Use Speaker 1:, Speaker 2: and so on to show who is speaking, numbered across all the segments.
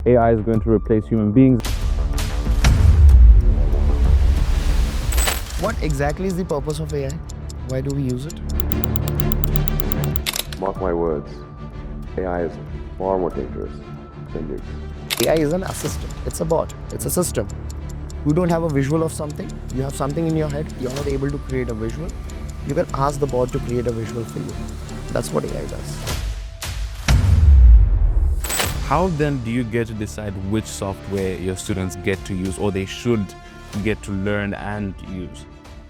Speaker 1: AI is going to replace human beings.
Speaker 2: What exactly is the purpose of AI? Why do we use it?
Speaker 3: Mark my words, AI is far more dangerous than nukes.
Speaker 2: AI is an assistant. It's a bot. It's a system. You don't have a visual of something. You have something in your head. You're not able to create a visual. You can ask the bot to create a visual for you. That's what AI does.
Speaker 1: How then do you get to decide which software your students get to use or they should get to learn and use?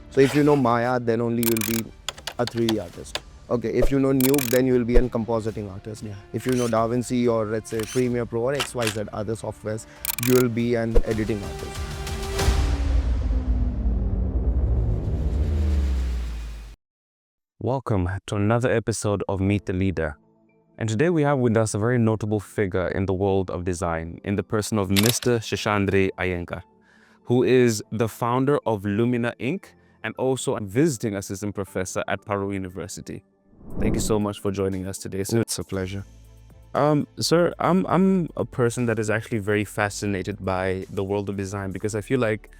Speaker 2: So if you know Maya, then only you'll be a 3D artist. Okay, if you know Nuke, then you will be a compositing artist.
Speaker 1: Yeah.
Speaker 2: If you know DaVinci or let's say Premiere Pro or XYZ other softwares, you will be an editing artist.
Speaker 1: Welcome to another episode of Meet the Leader. And today we have with us a very notable figure in the world of design in the person of Mr. Sheshadri Ayenagar, who is the founder of Lumina Inc. and also a visiting assistant professor at Parul University. Thank you so much for joining us today, sir.
Speaker 2: It's a pleasure.
Speaker 1: Sir, I'm a person that is actually very fascinated by the world of design because I feel like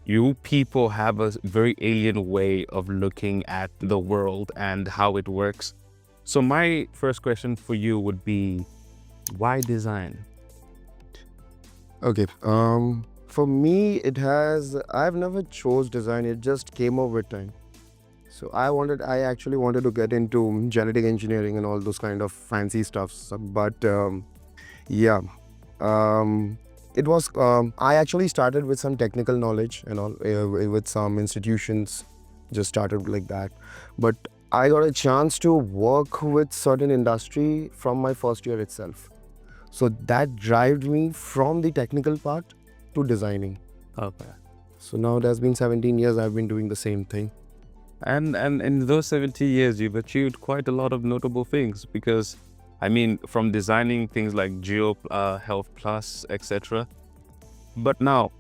Speaker 1: you people have a very alien way of looking at the world and how it works. So my first question for you would be, why design?
Speaker 2: Okay. For me, I've never chose design. It just came over time. So I actually wanted to get into genetic engineering and all those kind of fancy stuffs. But yeah, it was, I actually started with some technical knowledge and all, with some institutions, just started like that. But I got a chance to work with certain industry from my first year itself. So that drove me from the technical part to designing.
Speaker 1: Okay.
Speaker 2: So now it has been 17 years I've been doing the same thing.
Speaker 1: And in those 70 years, you've achieved quite a lot of notable things because, I mean, from designing things like Geo Health Plus, etc. But now,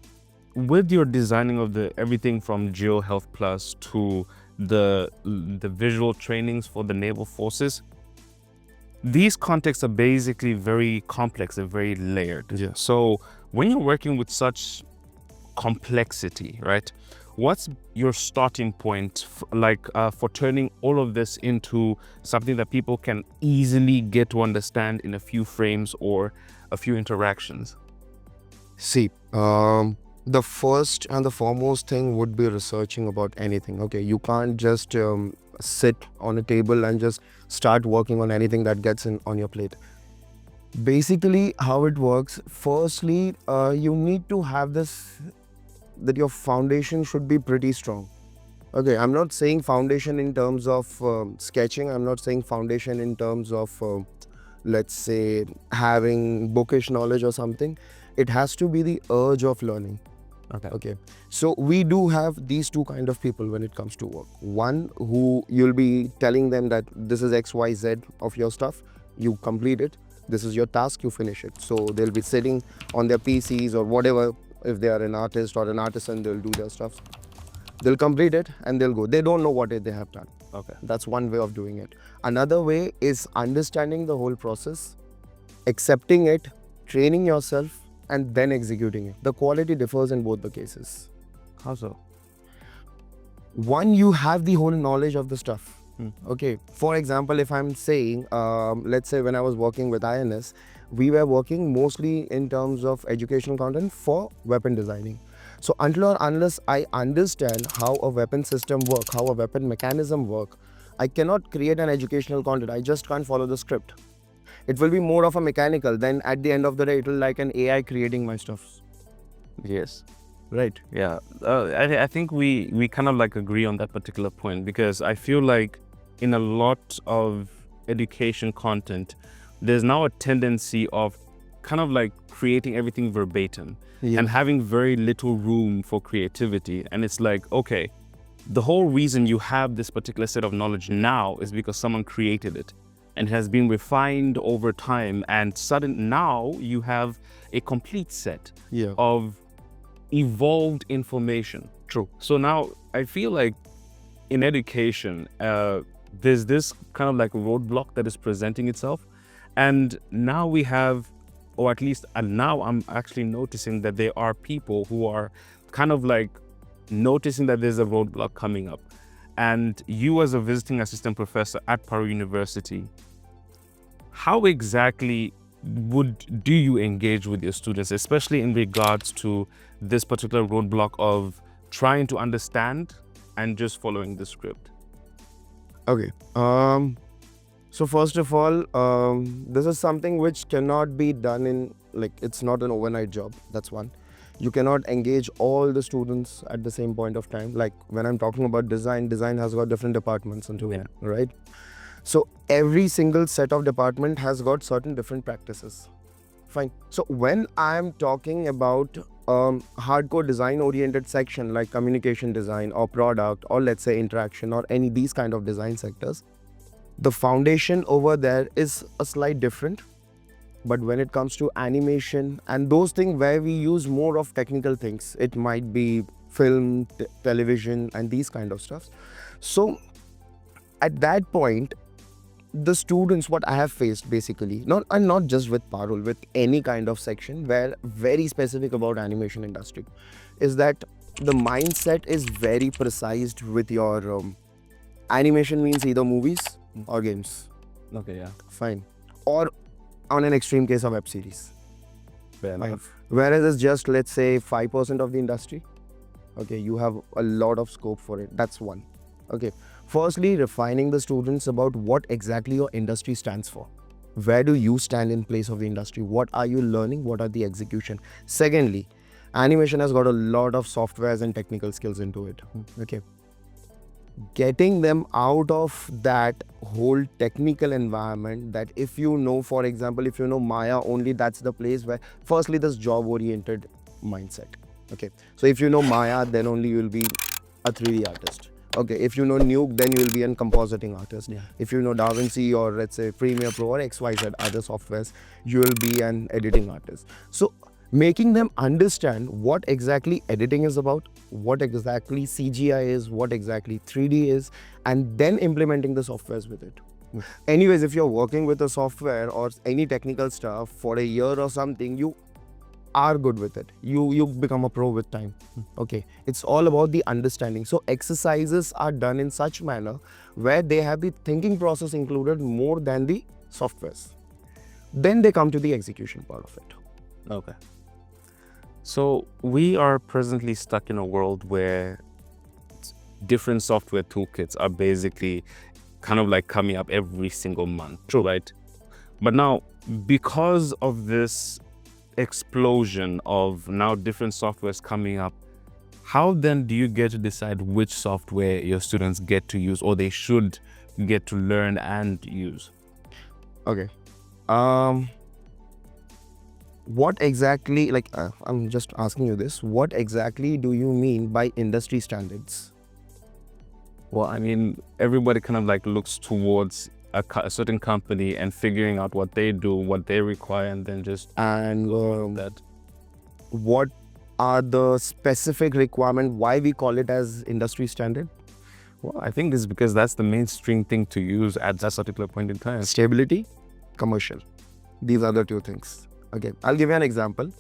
Speaker 1: with your designing of everything from Geo Health Plus to the visual trainings for the naval forces, these contexts are basically very complex and very layered.
Speaker 2: Yeah.
Speaker 1: So when you're working with such complexity, right? What's your starting point for turning all of this into something that people can easily get to understand in a few frames or a few interactions?
Speaker 2: See, the first and the foremost thing would be researching about anything. Okay, you can't just sit on a table and just start working on anything that gets on your plate. Basically, how it works, firstly, you need to have this, that your foundation should be pretty strong. Okay, I'm not saying foundation in terms of sketching. I'm not saying foundation in terms of, let's say, having bookish knowledge or something. It has to be the urge of learning. Okay. So we do have these two kind of people when it comes to work. One who you'll be telling them that this is XYZ of your stuff, you complete it. This is your task, you finish it. So they'll be sitting on their PCs or whatever. If they are an artist or an artisan, they'll do their stuff. They'll complete it and they'll go. They don't know what they have done.
Speaker 1: Okay.
Speaker 2: That's one way of doing it. Another way is understanding the whole process, accepting it, training yourself, and then executing it. The quality differs in both the cases.
Speaker 1: How so?
Speaker 2: One, you have the whole knowledge of the stuff. Okay. For example, if I'm saying, let's say when I was working with INS, we were working mostly in terms of educational content for weapon designing. So until or unless I understand how a weapon system works, how a weapon mechanism works, I cannot create an educational content. I just can't follow the script. It will be more of a mechanical. Then at the end of the day, it will like an AI creating my stuff.
Speaker 1: Yes.
Speaker 2: Right.
Speaker 1: Yeah. I think we kind of like agree on that particular point because I feel like in a lot of education content, there's now a tendency of kind of like creating everything verbatim and having very little room for creativity. And it's like, okay, the whole reason you have this particular set of knowledge now is because someone created it and it has been refined over time. And now you have a complete set of evolved information.
Speaker 2: True.
Speaker 1: So now I feel like in education, there's this kind of like roadblock that is presenting itself. And now we have or at least now I'm actually noticing that there are people who are kind of like noticing that there's a roadblock coming up. And you, as a visiting assistant professor at Parul University, how exactly do you engage with your students, especially in regards to this particular roadblock of trying to understand and just following the script?
Speaker 2: Okay. So first of all, this is something which cannot be done in, like, it's not an overnight job. That's one. You cannot engage all the students at the same point of time. Like when I'm talking about design has got different departments into it, right? So every single set of department has got certain different practices. Fine. So when I'm talking about hardcore design oriented section like communication design or product or let's say interaction or any these kind of design sectors, the foundation over there is a slight different. But when it comes to animation and those things where we use more of technical things, it might be film, television and these kind of stuff. So at that point, the students, what I have faced basically, not just with Parul, with any kind of section where very specific about animation industry, is that the mindset is very precise with your animation means either movies or games.
Speaker 1: Okay, yeah.
Speaker 2: Fine. Or on an extreme case of web series.
Speaker 1: Fair enough.
Speaker 2: Whereas it's just, let's say, 5% of the industry. Okay, you have a lot of scope for it. That's one. Okay. Firstly, refining the students about what exactly your industry stands for. Where do you stand in place of the industry? What are you learning? What are the execution? Secondly, animation has got a lot of softwares and technical skills into it. Okay. Getting them out of that whole technical environment, that if you know, for example, if you know Maya only, that's the place where firstly this job oriented mindset. Okay, so if you know Maya, then only you will be a 3D artist. Okay, if you know Nuke, then you will be a compositing artist.
Speaker 1: Yeah.
Speaker 2: If you know DaVinci or let's say Premiere Pro or XYZ other softwares, you will be an editing artist. So making them understand what exactly editing is about, what exactly CGI is, what exactly 3D is, and then implementing the softwares with it. Anyways, if you're working with a software or any technical stuff for a year or something, you are good with it. You become a pro with time. Okay, it's all about the understanding. So exercises are done in such manner where they have the thinking process included more than the softwares. Then they come to the execution part of it.
Speaker 1: Okay. So we are presently stuck in a world where different software toolkits are basically kind of like coming up every single month.
Speaker 2: True.
Speaker 1: Right? But now, because of this explosion of now different softwares coming up, how then do you get to decide which software your students get to use or they should get to learn and use?
Speaker 2: Okay. What exactly, like, I'm just asking you this, what exactly do you mean by industry standards?
Speaker 1: Well, I mean, everybody kind of like looks towards a certain company and figuring out what they do, what they require, and then just
Speaker 2: And
Speaker 1: that.
Speaker 2: what are the specific requirement, why we call it as industry standard?
Speaker 1: Well, I think this is because that's the mainstream thing to use at that particular point in time.
Speaker 2: Stability, commercial. These are the two things. Okay, I'll give you an example.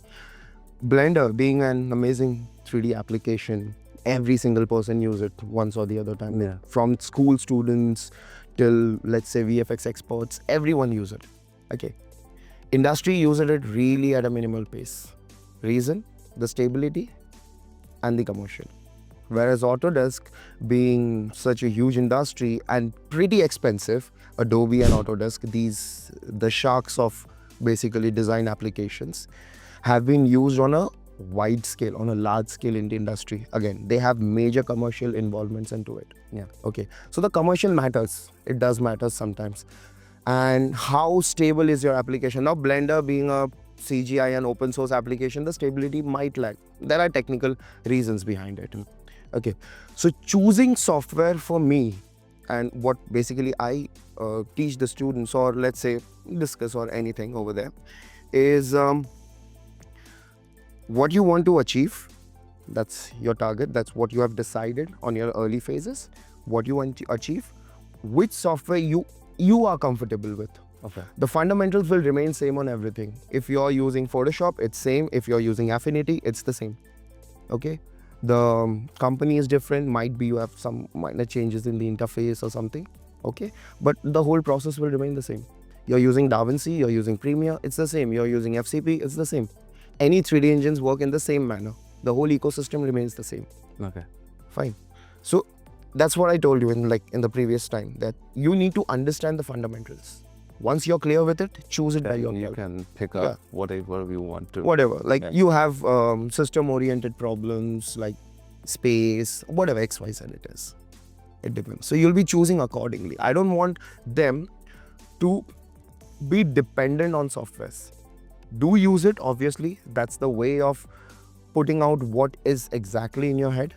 Speaker 2: Blender being an amazing 3D application, every single person use it once or the other time.
Speaker 1: Yeah.
Speaker 2: From school students till, let's say, VFX experts, everyone use it. Okay. Industry uses it really at a minimal pace. Reason? The stability and the commercial. Whereas Autodesk, being such a huge industry and pretty expensive, Adobe and Autodesk, the sharks of basically design applications, have been used on a wide scale, on a large scale in the industry. Again, they have major commercial involvements into it.
Speaker 1: Yeah.
Speaker 2: Okay. So the commercial matters. It does matter sometimes. And how stable is your application? Now, Blender being a CGI and open source application, the stability might lag. There are technical reasons behind it. Okay. So choosing software for me, and what basically I teach the students, or let's say discuss or anything over there, is what you want to achieve. That's your target. That's what you have decided on your early phases. What you want to achieve, which software you are comfortable with.
Speaker 1: Okay.
Speaker 2: The fundamentals will remain same on everything. If you're using Photoshop, it's same. If you're using Affinity, it's the same. Okay. The company is different. Might be you have some minor changes in the interface or something. Okay. But the whole process will remain the same. You're using DaVinci, you're using Premiere, it's the same. You're using FCP, it's the same. Any 3D engines work in the same manner. The whole ecosystem remains the same.
Speaker 1: Okay.
Speaker 2: Fine. So that's what I told you in the previous time, that you need to understand the fundamentals. Once you're clear with it, choose it by
Speaker 1: Then
Speaker 2: your
Speaker 1: you
Speaker 2: cloud.
Speaker 1: can pick up whatever you want to.
Speaker 2: Whatever. Like
Speaker 1: Yeah.
Speaker 2: you have system-oriented problems like space, whatever XYZ it is. It depends. So you'll be choosing accordingly. I don't want them to be dependent on softwares. Do use it, obviously. That's the way of putting out what is exactly in your head.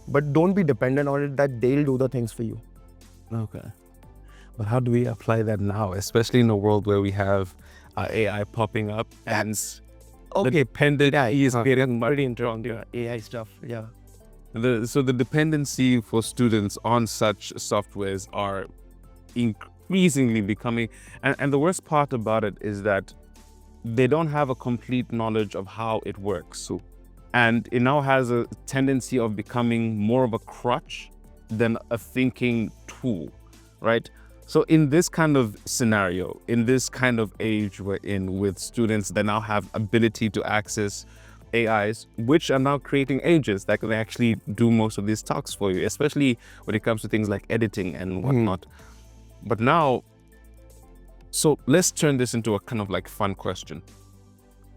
Speaker 2: But don't be dependent on it that they'll do the things for you.
Speaker 1: Okay. But how do we apply that now, especially in a world where we have AI popping up and the dependency is getting
Speaker 2: Pretty into AI stuff. Yeah.
Speaker 1: So the dependency for students on such softwares are increasingly becoming, and the worst part about it is that they don't have a complete knowledge of how it works. So, and it now has a tendency of becoming more of a crutch than a thinking tool, right? So in this kind of scenario, in this kind of age we're in with students that now have ability to access AIs, which are now creating agents that can actually do most of these tasks for you, especially when it comes to things like editing and whatnot. But now, so let's turn this into a kind of like fun question.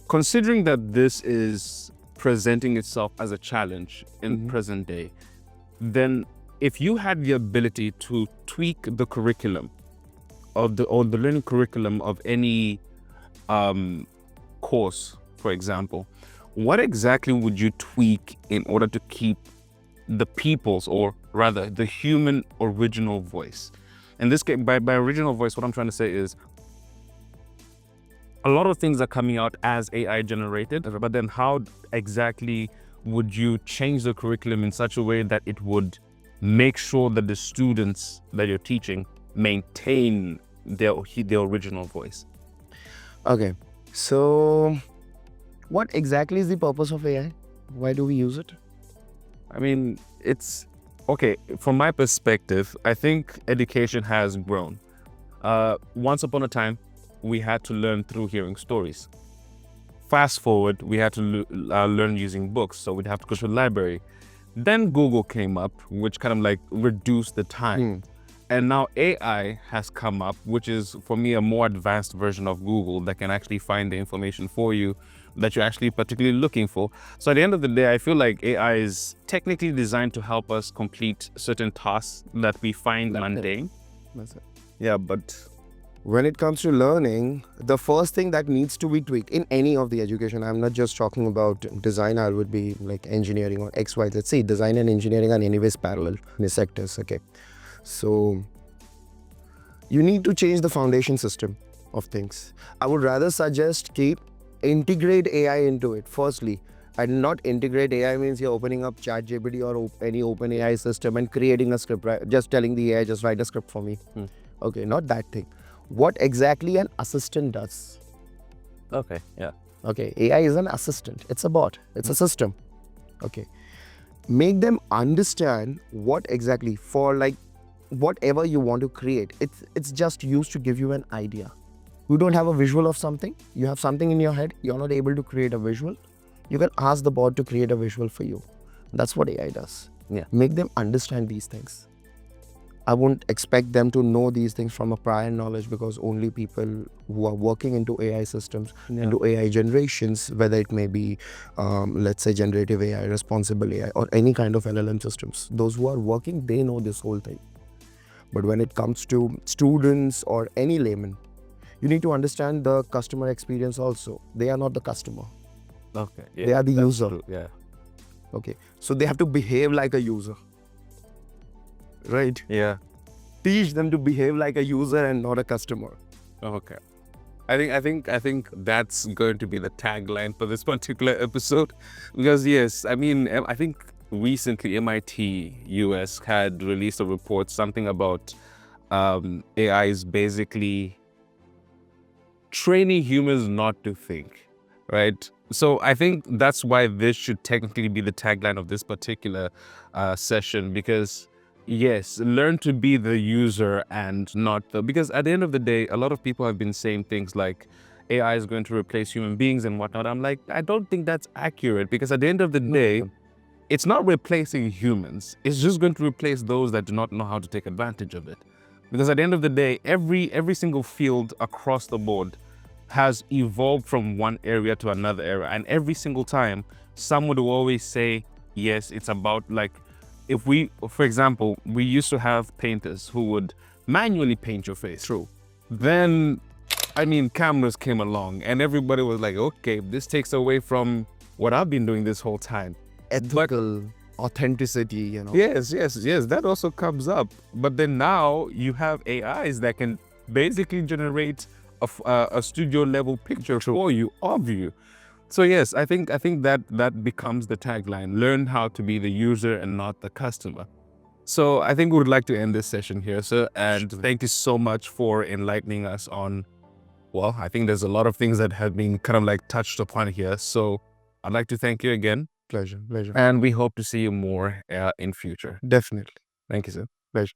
Speaker 1: Considering that this is presenting itself as a challenge in present day, then if you had the ability to tweak the curriculum of the learning curriculum of any course, for example, what exactly would you tweak in order to keep the people's, or rather the human original voice? In this case, by original voice, what I'm trying to say is a lot of things are coming out as AI generated, but then how exactly would you change the curriculum in such a way that it would make sure that the students that you're teaching maintain their original voice?
Speaker 2: Okay. So what exactly is the purpose of AI? Why do we use it?
Speaker 1: I mean, it's okay. From my perspective, I think education has grown. Once upon a time, we had to learn through hearing stories. Fast forward, we had to learn using books, so we'd have to go to the library. Then Google came up, which kind of like reduced the time. And now AI has come up, which is for me a more advanced version of Google that can actually find the information for you that you're actually particularly looking for. So at the end of the day, I feel like AI is technically designed to help us complete certain tasks that we find mundane.
Speaker 2: That's it.
Speaker 1: Yeah, but
Speaker 2: When it comes to learning, the first thing that needs to be tweaked in any of the education, I'm not just talking about design, I would be like engineering or X, Y, Z. See, design and engineering are anyways parallel in the sectors, okay? So you need to change the foundation system of things. I would rather suggest integrate AI into it, firstly. And not integrate AI means you're opening up ChatGPT or any open AI system and creating a script, right? Just telling the AI, just write a script for me. Okay, not that thing. What exactly an assistant does.
Speaker 1: okay, yeah.
Speaker 2: Okay, AI is an assistant. It's a bot. It's a system. Okay. Make them understand what exactly for like whatever you want to create. It's just used to give you an idea. You don't have a visual of something. You have something in your head. You're not able to create a visual. You can ask the bot to create a visual for you. That's what AI does.
Speaker 1: Yeah.
Speaker 2: Make them understand these things. I won't expect them to know these things from a prior knowledge, because only people who are working into AI systems, into AI generations, whether it may be, let's say, generative AI, responsible AI, or any kind of LLM systems, those who are working, they know this whole thing. But when it comes to students or any layman, you need to understand the customer experience also. They are not the customer.
Speaker 1: Okay. Yeah,
Speaker 2: They are the
Speaker 1: that's
Speaker 2: user.
Speaker 1: true, yeah.
Speaker 2: Okay. So they have to behave like a user. Right?
Speaker 1: Yeah.
Speaker 2: Teach them to behave like a user and not a customer.
Speaker 1: Okay. I think that's going to be the tagline for this particular episode, because yes, I mean, I think recently MIT US had released a report, something about AI is basically training humans not to think, right? So I think that's why this should technically be the tagline of this particular session, because yes, learn to be the user and not the, because at the end of the day, a lot of people have been saying things like AI is going to replace human beings and whatnot. I'm like, I don't think that's accurate, because at the end of the day, it's not replacing humans. It's just going to replace those that do not know how to take advantage of it. Because at the end of the day, every single field across the board has evolved from one area to another area. And every single time, someone will always say, yes, it's about, like, if we, for example, we used to have painters who would manually paint your face.
Speaker 2: True.
Speaker 1: Then, I mean, cameras came along and everybody was like, okay, this takes away from what I've been doing this whole time.
Speaker 2: Ethical authenticity, you know.
Speaker 1: Yes, that also comes up. But then now you have AIs that can basically generate a studio level picture for you, of you. So yes, I think that becomes the tagline: learn how to be the user and not the customer. So I think we would like to end this session here, sir. And thank you so much for enlightening us on, well, I think there's a lot of things that have been kind of like touched upon here. So I'd like to thank you again.
Speaker 2: Pleasure.
Speaker 1: And we hope to see you more in future.
Speaker 2: Definitely.
Speaker 1: Thank you, sir.
Speaker 2: Pleasure.